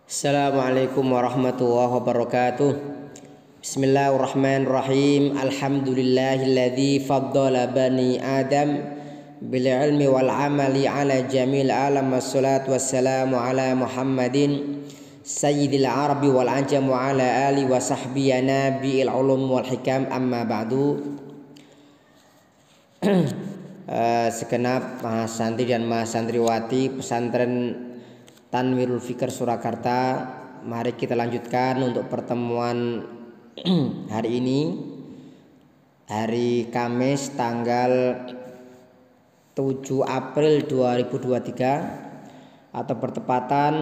Assalamualaikum warahmatullahi wabarakatuh. Bismillahirrahmanirrahim. Alhamdulillahilladzi faddala bani Adam bil ilmi wal amali ala jamil alam. Wassalatu wassalamu ala Muhammadin sayyidil arabi wal ajam wa ala ali wa sahbihi nabiil ulum wal hikam. Amma ba'du. Segenap mahasantri dan mahasantriwati pesantren Tanwirul Fikr Surakarta, mari kita lanjutkan untuk pertemuan hari ini, hari Kamis tanggal 7 April 2023 atau bertepatan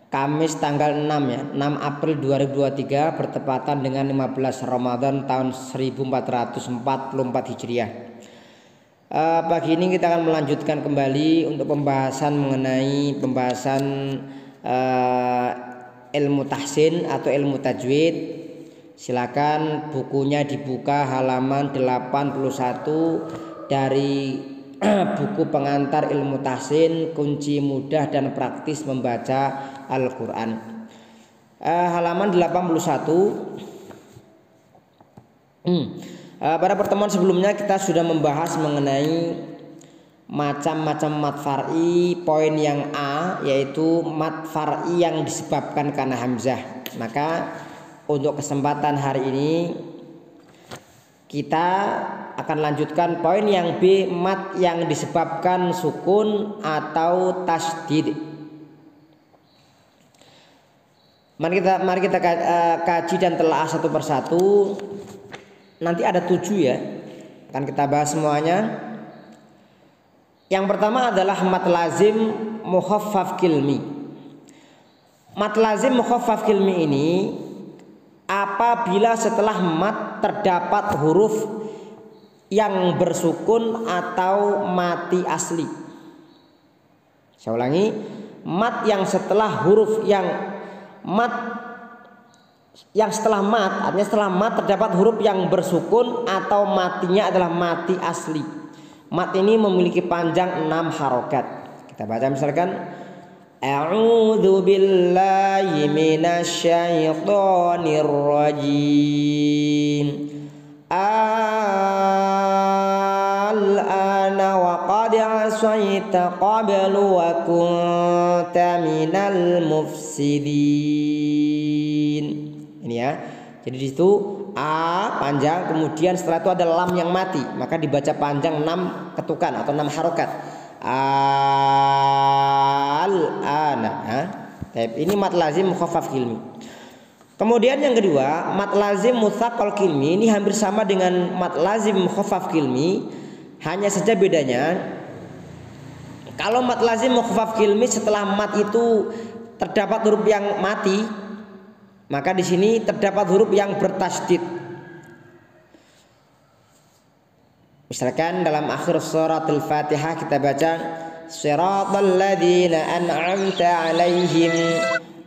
Kamis tanggal 6 ya, 6 April 2023 bertepatan dengan 15 Ramadan tahun 1444 Hijriah. Pagi ini kita akan melanjutkan kembali untuk mengenai pembahasan ilmu tahsin atau ilmu tajwid. Silakan bukunya dibuka halaman 81 dari buku pengantar ilmu tahsin, kunci mudah dan praktis membaca Al-Quran. Halaman 81. Pada pertemuan sebelumnya kita sudah membahas mengenai macam-macam mat far'i. Poin yang A yaitu mat far'i yang disebabkan karena hamzah. Maka untuk kesempatan hari ini kita akan lanjutkan poin yang B, mat yang disebabkan sukun atau tasdid. Mari kita kaji dan telaah satu persatu. Nanti ada 7 ya, akan kita bahas semuanya. Yang pertama adalah mat lazim mukhaffaf kilmi. Mat lazim mukhaffaf kilmi ini apabila setelah mat terdapat huruf yang bersukun atau mati asli. Saya ulangi, mat yang setelah huruf yang setelah mat, artinya setelah mat terdapat huruf yang bersukun atau matinya adalah mati asli. Mat ini memiliki panjang 6 harokat. Kita baca misalkan, a'udzu billahi minasyaitonir rajim. Al-ana wa qad asaita qablu wa kunta minal mufsidin. Ini ya. Jadi di situ A panjang, kemudian setelah itu ada lam yang mati, maka dibaca panjang 6 ketukan atau 6 harokat. Al-ana. Ini mat lazim mukhaffaf kilmi. Kemudian yang kedua, mat lazim mutsaqqal kilmi. Ini hampir sama dengan mat lazim mukhaffaf kilmi, hanya saja bedanya kalau mat lazim mukhaffaf kilmi setelah mat itu terdapat huruf yang mati, maka di sini terdapat huruf yang bertasydid. Misalkan dalam akhir surat Al-Fatihah kita baca siratal ladzina an'amta 'alaihim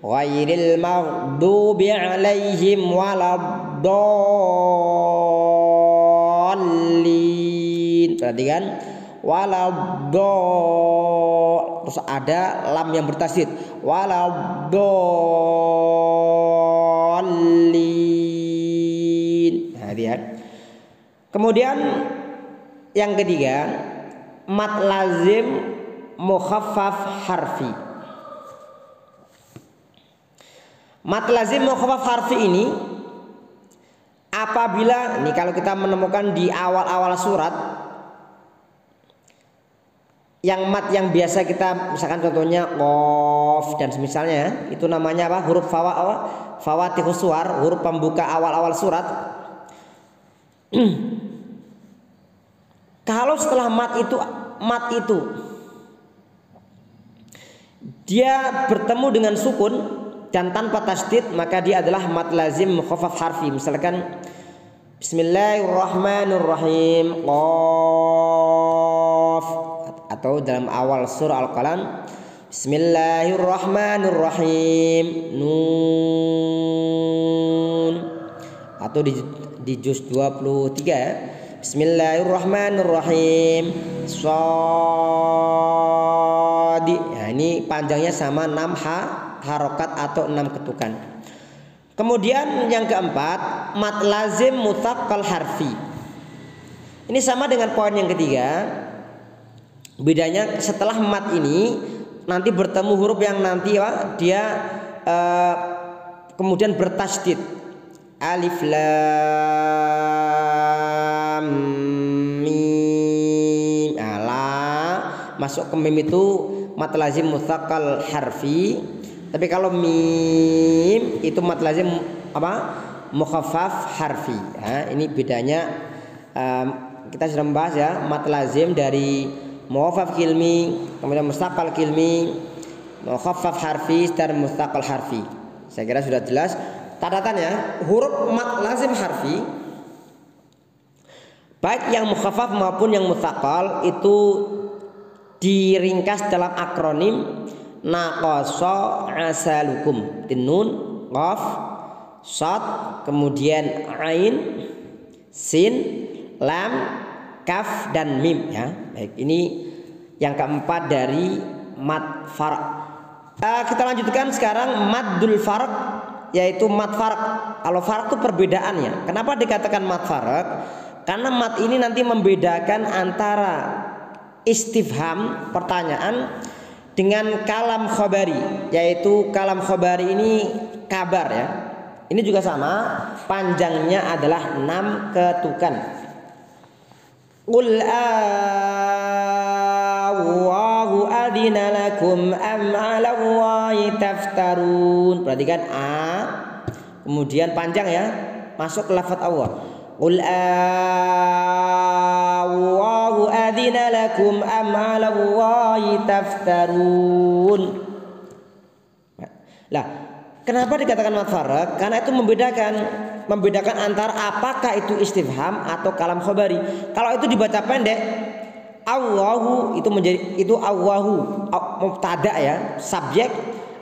ghairil maghdubi 'alaihim waladdallin. Perhatikan, terus ada lam yang bertasydid, waladdallin. Nah, lihat. Kemudian yang ketiga, mat lazim mukhaffaf harfi. Mat lazim mukhaffaf harfi ini apabila ini kalau kita menemukan di awal-awal surat yang mat yang biasa kita misalkan contohnya qaf dan semisalnya, itu namanya apa? Huruf fawatihus suwar, huruf pembuka awal-awal surat. Kalau setelah mat itu dia bertemu dengan sukun dan tanpa tasydid, maka dia adalah mat lazim mukhaffaf harfi. Misalkan Bismillahirrahmanirrahim qaf, atau dalam awal surah Al-Qalam Bismillahirrahmanirrahim nun, atau di juz 23 ya, Bismillahirrahmanirrahim shad. Nah, ini ini panjangnya sama 6 harokat atau 6 ketukan. Kemudian yang keempat, mad lazim mutsaqqal harfi. Ini sama dengan poin yang ketiga. Bedanya setelah mad ini nanti bertemu huruf yang nanti dia kemudian bertasydid. Alif lam mim. Masuk ke mim itu mad lazim mutsaqqal harfi. Tapi kalau mim itu mad lazim mukhaffaf harfi. Ya, ini bedanya. Kita sudah membahas ya mad lazim dari mukhaffaf kilmi, kemudian mustaqal kilmi, mukhaffaf harfi dan mustaqal harfi. Saya kira sudah jelas. Catatannya, huruf mad lazim harfi baik yang mukhaffaf maupun yang mustaqal itu diringkas dalam akronim naqasa asalukum. Nun, qaf, shad, kemudian ain, sin, lam, kaf dan mim ya. Baik, ini yang keempat dari mad farq. Kita lanjutkan sekarang maddul farq, yaitu mad farq. Kalau farq itu perbedaannya. Kenapa dikatakan mad farq? Karena mad ini nanti membedakan antara istifham, pertanyaan, dengan kalam khabari, yaitu kalam khabari ini kabar ya. Ini juga sama, panjangnya adalah 6 ketukan. Qul Allahu adina lakum am 'ala Allahi taftarun. Perhatikan kemudian panjang ya, masuk ke lafaz Allah. Qul Allahu adina lakum am 'ala Allahi taftarun. Lah, kenapa dikatakan mad farq? Karena itu membedakan antara apakah itu istifham atau kalam khabari. Kalau itu dibaca pendek, Allahu itu Allahu mubtada ya, subjek,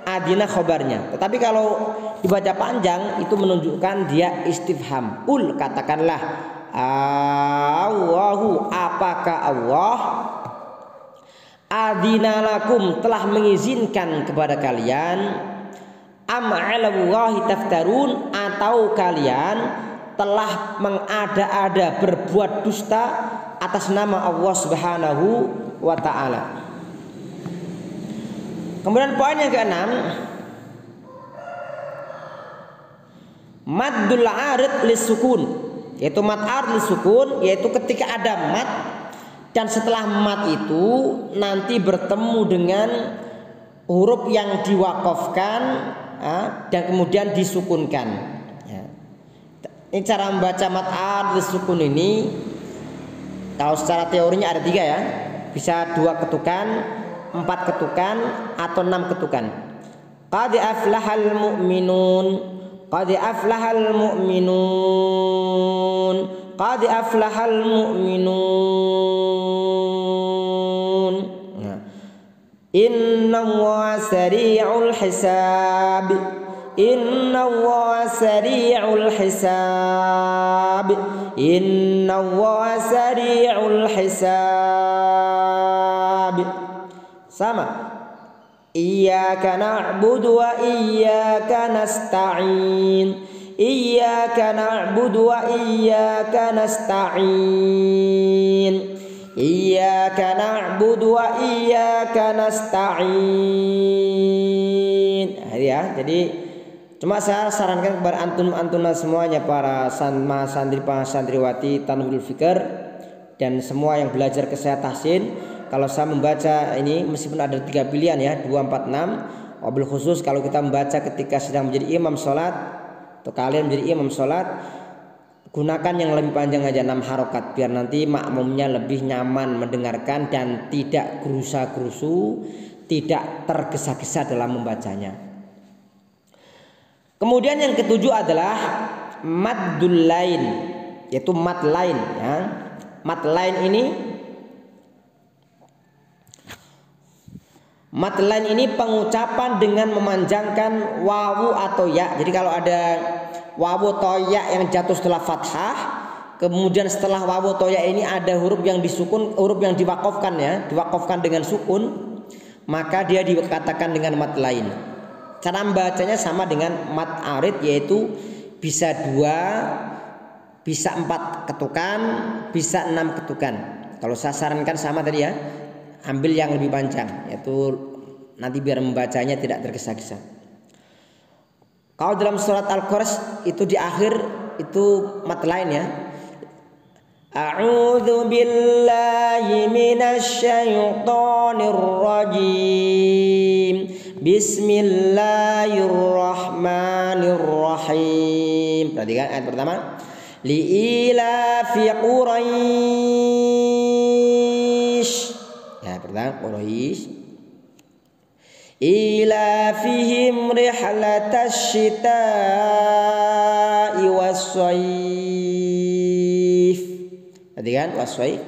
adina khabarnya. Tetapi kalau dibaca panjang itu menunjukkan dia istifham. Katakanlah Allahu, apakah Allah adina lakum telah mengizinkan kepada kalian, am 'ala Allahi taftarun, atau kalian telah mengada-ada berbuat dusta atas nama Allah Subhanahu wa ta'ala. Kemudian poin yang keenam, maddul arid lisukun, yaitu mad arid lisukun, yaitu ketika ada mad dan setelah mad itu nanti bertemu dengan huruf yang diwaqafkan dan kemudian disukunkan ya. Ini cara membaca mad arid lisukun ini. Kalau secara teorinya ada 3 ya, bisa 2 ketukan, 4 ketukan, atau 6 ketukan. Qad aflahal mu'minun, qad aflahal mu'minun, qad aflahal mu'minun. Inna Allaha sari'ul hisab, inna Allaha sari'ul hisab, inna Allaha sari'ul hisab. Sama. Iyyaka na'budu wa iyyaka nasta'in, iyyaka na'budu wa iyyaka nasta'in, iyyaka na'budu wa iyyaka nasta'in. Ya, jadi cuma saya sarankan kepada antum-antuna semuanya, para santriwati Tanwirul Fikr dan semua yang belajar ke saya tahsin, kalau saya membaca ini meskipun ada 3 pilihan ya, 2, 4, 6, wabil khusus kalau kita membaca ketika sedang menjadi imam sholat atau kalian menjadi imam sholat, gunakan yang lebih panjang aja, 6 harokat, biar nanti makmumnya lebih nyaman mendengarkan dan tidak gerusa-gerusu, tidak tergesa-gesa dalam membacanya. Kemudian yang ketujuh adalah maddul lain, yaitu mad lain ya. Mad lain ini pengucapan dengan memanjangkan wawu atau ya. Jadi kalau ada wawu atau ya yang jatuh setelah fathah, kemudian setelah wawu atau ya ini ada huruf yang disukun, huruf yang diwakafkan ya, diwakafkan dengan sukun, maka dia dikatakan dengan mat lain. Cara membacanya sama dengan mat arid, yaitu bisa 2, bisa 4 ketukan, bisa 6 ketukan. Kalau saya sarankan sama tadi ya, ambil yang lebih panjang, yaitu nanti biar membacanya tidak tergesa-gesa. Kalau dalam surat Al-Qur'an itu di akhir itu mat lain ya. A'udzu billahi minasy syaithanir rajim. Bismillahirrahmanirrahim. Perhatikan ayat pertama. Li'ilafi Quraisy. Ya, pertama Quraisy. Ilafihim rihlatasy syita'i was-shayf. Perhatikan was-shayf.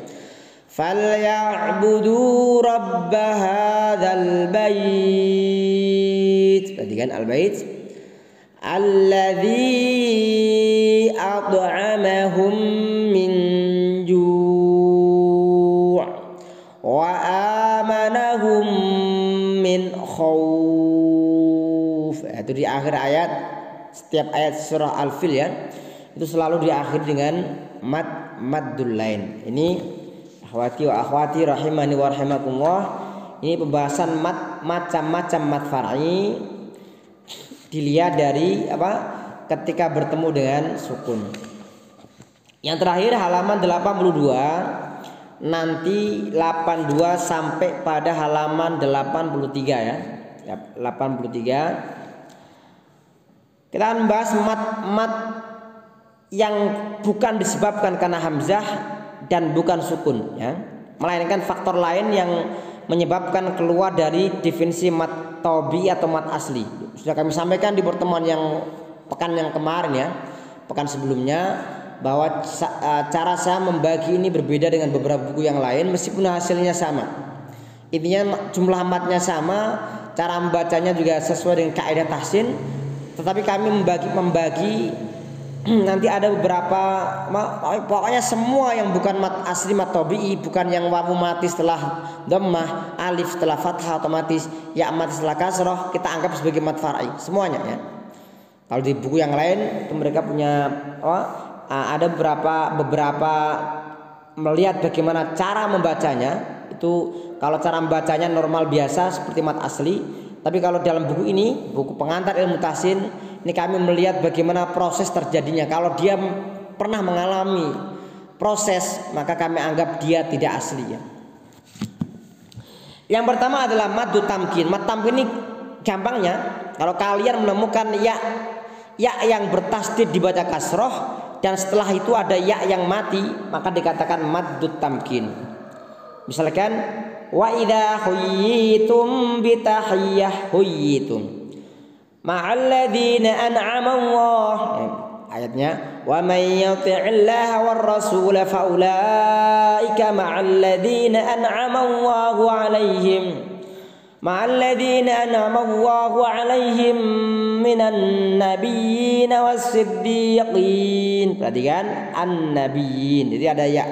Falya'budu rabb hadzal bait. Perhatikan al-bait. Alladzi at'amahum min ju' wa amanahum min khauf. Itu di akhir ayat, setiap ayat surah Al-Fil ya, itu selalu diakhiri dengan maddul lain. Ini akhwati wa akhwati rahimani wa rahimakumullah, ini pembahasan macam-macam mat far'i dilihat dari apa? Ketika bertemu dengan sukun. Yang terakhir halaman 82. Nanti 82 sampai pada halaman 83 ya. 83. Kita akan bahas mat yang bukan disebabkan karena hamzah dan bukan sukun ya, melainkan faktor lain yang menyebabkan keluar dari definisi mat tabi atau mat asli. Sudah kami sampaikan di pertemuan yang pekan yang kemarin ya, pekan sebelumnya, bahwa cara saya membagi ini berbeda dengan beberapa buku yang lain meskipun hasilnya sama. Intinya jumlah matnya sama, cara membacanya juga sesuai dengan kaidah tahsin, tetapi kami membagi nanti ada beberapa, pokoknya semua yang bukan mat asli, mat tabi'i, bukan yang wawu mati setelah dhammah, alif setelah fathah otomatis, ya mati setelah kasrah, kita anggap sebagai mat far'i semuanya ya. Kalau di buku yang lain itu mereka punya ada beberapa melihat bagaimana cara membacanya. Itu kalau cara membacanya normal biasa seperti mat asli, tapi kalau dalam buku ini, buku pengantar ilmu tahsin, ini kami melihat bagaimana proses terjadinya. Kalau dia pernah mengalami proses, maka kami anggap dia tidak asli ya. Yang pertama adalah maddu tamkin. Mad tamkin ini gampangnya, kalau kalian menemukan ya yang bertasdid dibaca kasroh dan setelah itu ada ya yang mati, maka dikatakan maddu tamkin. Misalkan wa idza huyyitum bi tahiyyah huyyitum ma'al ladzina an'ama Allah. Ayatnya wa may yuti'illaha war rasul fa ulaika ma'al ladzina an'ama Allahu 'alaihim ma'al ladzina an'ama Allahu 'alaihim minan nabiyyin was-siddiqin. Perhatikan an-nabiyyin. Jadi ada ya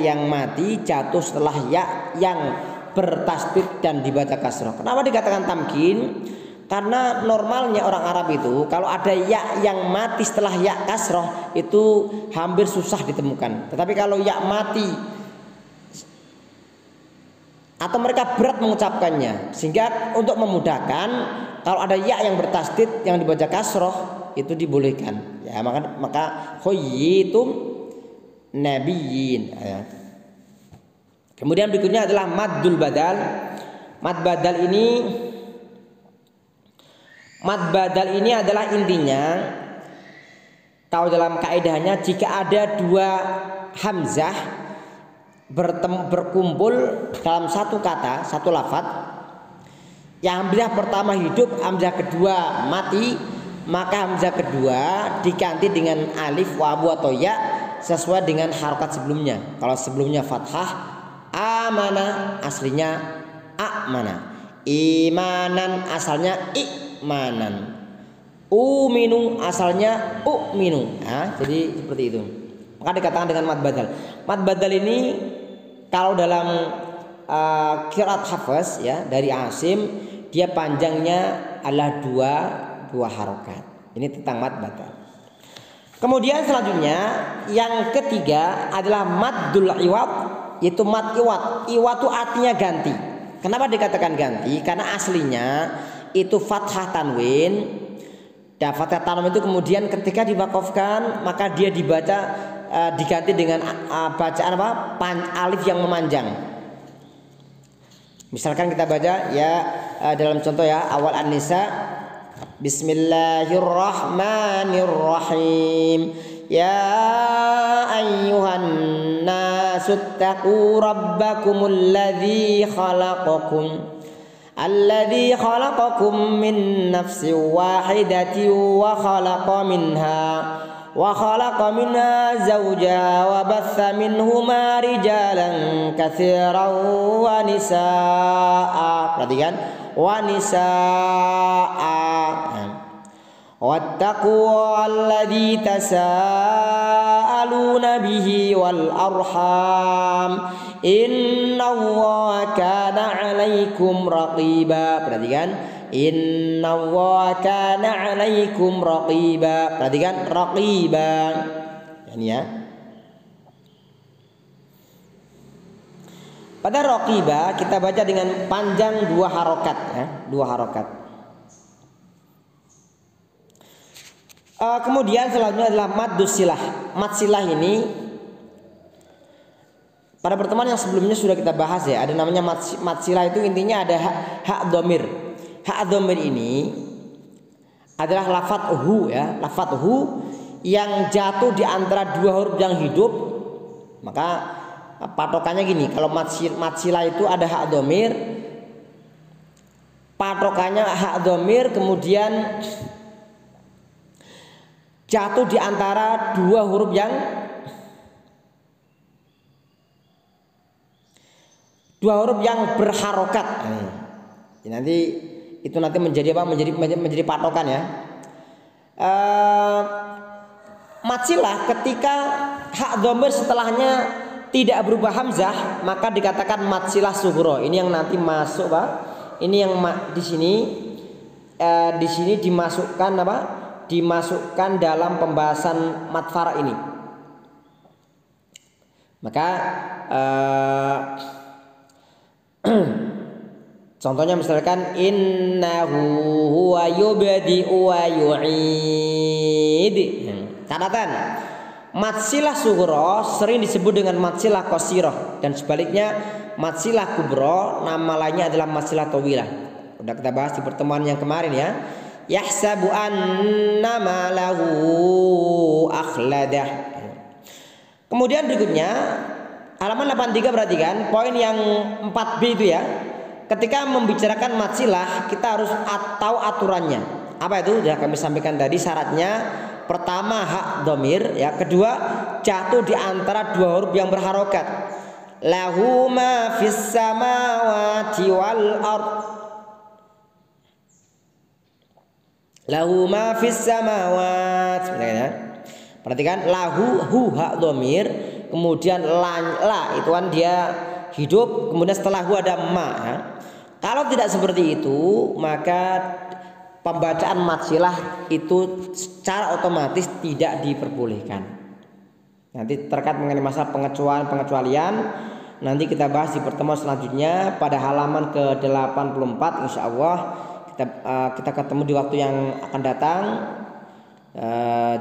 yang mati jatuh setelah ya yang bertasdid dan dibaca kasroh. Kenapa dikatakan tamkin? Karena normalnya orang Arab itu kalau ada ya yang mati setelah ya kasroh itu hampir susah ditemukan. Tetapi kalau ya mati atau mereka berat mengucapkannya, sehingga untuk memudahkan kalau ada ya yang bertasdid yang dibaca kasroh itu dibolehkan. Ya maka khuyyitum nabiyyin ya. Kemudian berikutnya adalah maddul badal. Mad badal ini adalah intinya kalau dalam kaidahnya jika ada dua hamzah berkumpul dalam satu kata, satu lafaz, yang hamzah pertama hidup, hamzah kedua mati, maka hamzah kedua diganti dengan alif, wawu atau ya sesuai dengan harokat sebelumnya. Kalau sebelumnya fathah, amana aslinya amana, imanan asalnya imanan, uminu asalnya uminu. Jadi seperti itu. Maka dikatakan dengan mad badal. Mad badal ini kalau dalam qiraat Hafs ya dari Asim, dia panjangnya adalah dua harokat. Ini tentang mad batal. Kemudian selanjutnya yang ketiga adalah maddul iwad, yaitu mad iwad. Iwad itu artinya ganti. Kenapa dikatakan ganti? Karena aslinya itu fathah tanwin. Dan fathah tanwin itu kemudian ketika diwakafkan maka dia dibaca diganti dengan bacaan apa? Alif yang memanjang. Misalkan kita baca ya dalam contoh ya awal An-Nisa, Bismillahirrahmanirrahim. Ya ayyuhan nasu taqu rabbakumul ladzi khalaqakum alladzi khalaqakum min nafsin wahidatin wa khalaqa minha zawjaha wa batha minhuma rijalan katsiran wa nisaa. Perhatikan, wa nisaa. Wattaqu alladzi tasaaluna bihi wal arham innallaha kana 'alaikum raqiba. Perhatikan, innallaha kana 'alaikum raqiba. Perhatikan, raqiba. Ini ya. Pada raqiba kita baca dengan panjang dua harokat ya, dua harokat. Kemudian selanjutnya adalah maddus silah. Mad silah ini pada pertemuan yang sebelumnya sudah kita bahas ya. Ada namanya mad silah, itu intinya ada hak dhamir. Hak dhamir ini adalah lafadz hu ya, lafadz hu yang jatuh di antara dua huruf yang hidup. Maka patokannya gini, kalau mad silah itu ada hak dhamir. Patokannya hak dhamir kemudian jatuh di antara dua huruf yang berharokat. Nanti itu nanti menjadi apa? Menjadi patokan ya. Mad silah ketika hak dhamir setelahnya tidak berubah hamzah maka dikatakan mad silah sughra. Ini yang nanti masuk Pak. Ini yang di sini dimasukkan apa? Dimasukkan dalam pembahasan mad fara ini. Maka contohnya misalkan innahu huwa yubdi'u wa yu'id. Catatan, mad silah sughra sering disebut dengan mad silah qasirah, dan sebaliknya mad silah kubra nama lainnya adalah mad silah tawilah. Sudah kita bahas di pertemuan yang kemarin ya. Yahsabu anna malahu akhladah. Kemudian berikutnya halaman 83, perhatikan poin yang 4B itu ya. Ketika membicarakan mad silah kita harus tahu aturannya. Apa itu? Sudah kami sampaikan tadi syaratnya. Pertama hak dhamir ya, kedua jatuh di antara dua huruf yang berharokat. Lahu ma fis samawati wal ard. Lahu ma fis samawat. Perhatikan lahu hu hak dhamir, kemudian la itu kan dia hidup, kemudian setelah hu ada ma ya. Kalau tidak seperti itu maka pembacaan mad silah itu secara otomatis tidak diperbolehkan. Nanti terkait mengenai masalah pengecualian nanti kita bahas di pertemuan selanjutnya pada halaman ke-84 insyaallah. Kita ketemu di waktu yang akan datang.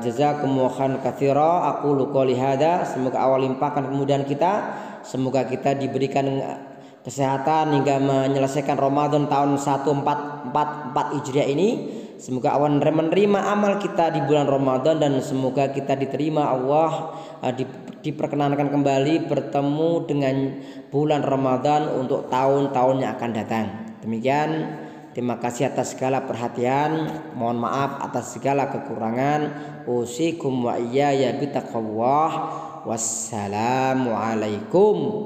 Jazakumullahu khairan katsira. Aku qouli hada, semoga Allah limpahkan kemudahan kita, semoga kita diberikan kesehatan hingga menyelesaikan Ramadan tahun 1444 Hijriah ini. Semoga Allah menerima amal kita di bulan Ramadan dan semoga kita diterima Allah, diperkenankan kembali bertemu dengan bulan Ramadan untuk tahun-tahun yang akan datang. Demikian. Terima kasih atas segala perhatian. Mohon maaf atas segala kekurangan. Usikum wa iyaya bitaqwallah. Wassalamu alaikum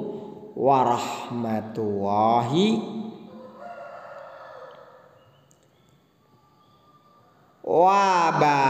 warahmatullahi wabarakatuh.